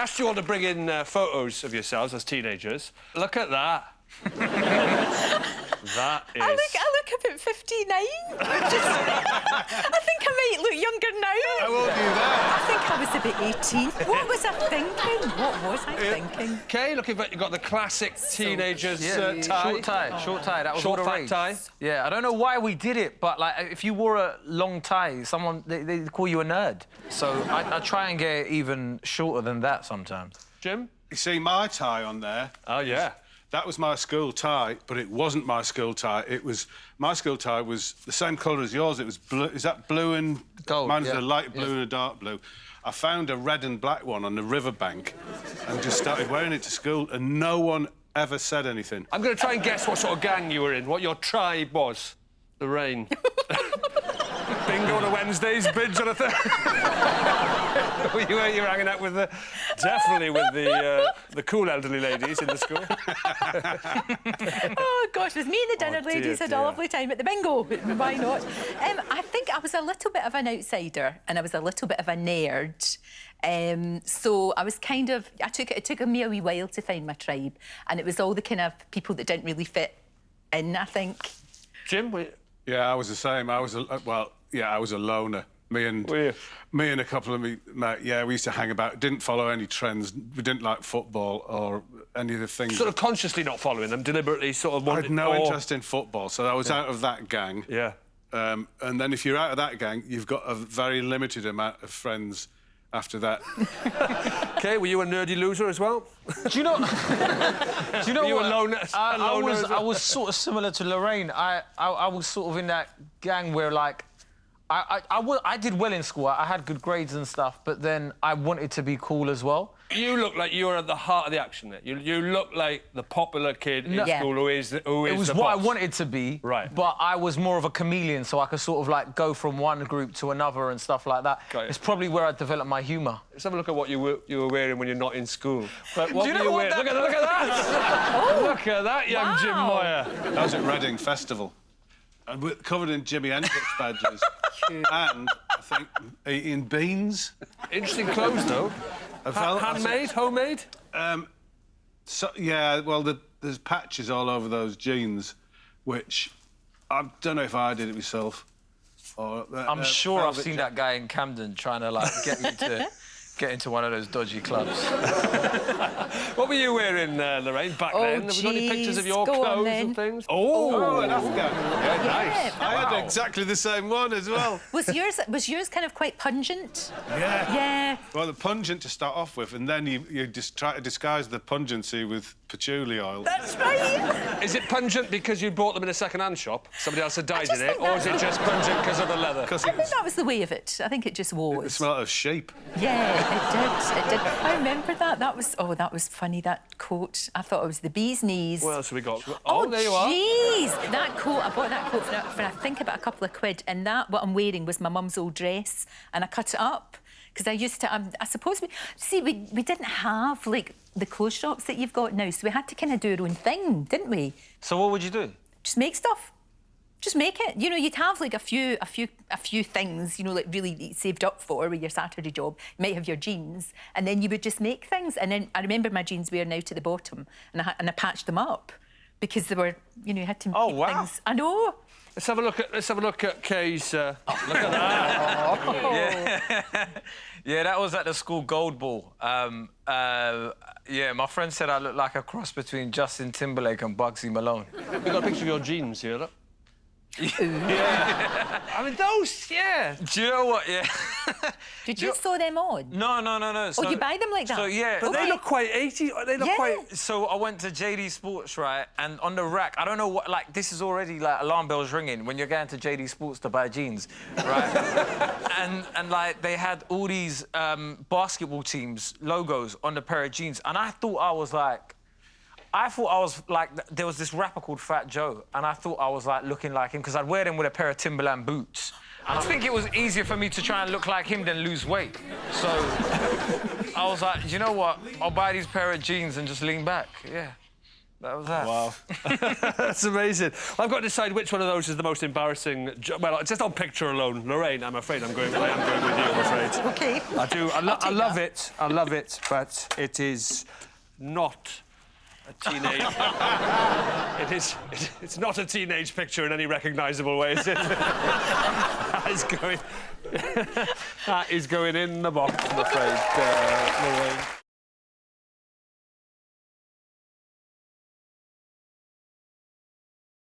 asked you all to bring in photos of yourselves as teenagers. Look at that. That is... I look a bit 59. I think I might look younger now. I won't do that. I think I was about 18. What was I thinking? What was I thinking? Kay, looking for... You've got the classic teenagers tie. Short tie. That was short all the fat rage. tie. Yeah, I don't know why we did it, but, like, if you wore a long tie, they call you a nerd. So I try and get even shorter than that sometimes. Jim? You see my tie on there? Oh, yeah. That was my school tie, but it wasn't my school tie. It was... My school tie was the same colour as yours. It was blue... Is that blue and... Gold, Mine's yeah. a light blue and a dark blue. I found a red and black one on the riverbank and just started wearing it to school, and no one ever said anything. I'm going to try and guess what sort of gang you were in, what your tribe was. Lorraine. Bingo on a Wednesdays, binge on a Thursday. you were hanging out with definitely with the cool elderly ladies in the school. Oh, gosh, with me and the dinner ladies had a lovely time at the bingo. Why not? I think I was a little bit of an outsider and I was a little bit of a nerd. So I was kind of... It took me a wee while to find my tribe, and it was all the kind of people that didn't really fit in, I think. Jim, Yeah, I was the same. I was I was a loner. Me and a couple of me, yeah, we used to hang about. Didn't follow any trends. We didn't like football or any of the things. Sort of consciously not following them, deliberately sort of... I had no interest in football, so I was out of that gang. Yeah. And then if you're out of that gang, you've got a very limited amount of friends after that. Kay, were you a nerdy loser as well? Do you know... Do you know were you what? a loner? I was sort of similar to Lorraine. I was sort of in that gang where, like, I did well in school. I had good grades and stuff, but then I wanted to be cool as well. You look like you were at the heart of the action there. You look like the popular kid in school who is It was the what boss. I wanted to be, right? But I was more of a chameleon, so I could sort of, like, go from one group to another and stuff like that. It's probably where I developed my humour. Let's have a look at what you were wearing when you're not in school. But what Do you were know you what wearing? that... Look at that! Look at that, young Jim Moir. That was at Reading Festival. And we're covered in Jimi Hendrix badges. And, I think, eating beans. Interesting clothes, though. Handmade? Homemade? So, yeah, well, there's patches all over those jeans, which I don't know if I did it myself. Or, I'm sure I've seen that guy in Camden trying to, like, get me to get into one of those dodgy clubs. What were you wearing, Lorraine, back then? Have we got any pictures of your Go on, clothes then. and things? Oh, an Afghan. Yeah, nice. I had exactly the same one as well. Was yours kind of quite pungent? Yeah. Yeah. Well, the pungent to start off with, and then you just try to disguise the pungency with patchouli oil. That's right. Is it pungent because you bought them in a second-hand shop? Somebody else had died in it? Or is it just pungent because of the leather? I think that was the way of it. I think it just was. It smelled of sheep. Yeah, it did. I remember that. That was funny, that coat. I thought it was the bee's knees. What else have we got? Oh, there you are. Jeez! That coat, I bought that coat for I think about a couple of quid, and what I'm wearing was my mum's old dress, and I cut it up. Because I used to, I suppose, we didn't have, like, the clothes shops that you've got now, so we had to kind of do our own thing, didn't we? So what would you do? Just make stuff. Just make it. You know, you'd have, like, a few things, you know, like, really saved up for with your Saturday job. You might have your jeans, and then you would just make things. And then I remember my jeans wearing out to the bottom, and I patched them up because they were, you know, you had to make things. I know. Let's have a look at Kay's. Look at that. Yeah, that was at the school gold ball. Yeah, my friend said I looked like a cross between Justin Timberlake and Bugsy Malone. We've got a picture of your jeans here, look. Yeah. I mean, those, yeah. Do you know what, yeah? Did you sew them on? No. So, you buy them like that? So, yeah. But they look quite 80s. They look quite... So I went to JD Sports, right? And on the rack, I don't know what... Like, this is already, like, alarm bells ringing when you're going to JD Sports to buy jeans, right? and, like, they had all these basketball teams' logos on the pair of jeans. And I thought I was, like... there was this rapper called Fat Joe, and I thought I was, like, looking like him because I'd wear them with a pair of Timberland boots. And I think it was easier for me to try and look like him than lose weight. So I was like, you know what? I'll buy these pair of jeans and just lean back, yeah. That was that. Wow. That's amazing. I've got to decide which one of those is the most embarrassing. Well, just on picture alone. Lorraine, I'm afraid I am going with you, I'm afraid. OK. I do. I love it. I love it, but it is not a teenage... It's not a teenage picture in any recognisable way, is it? That is going... that is going in the box, I'm afraid, Lorraine.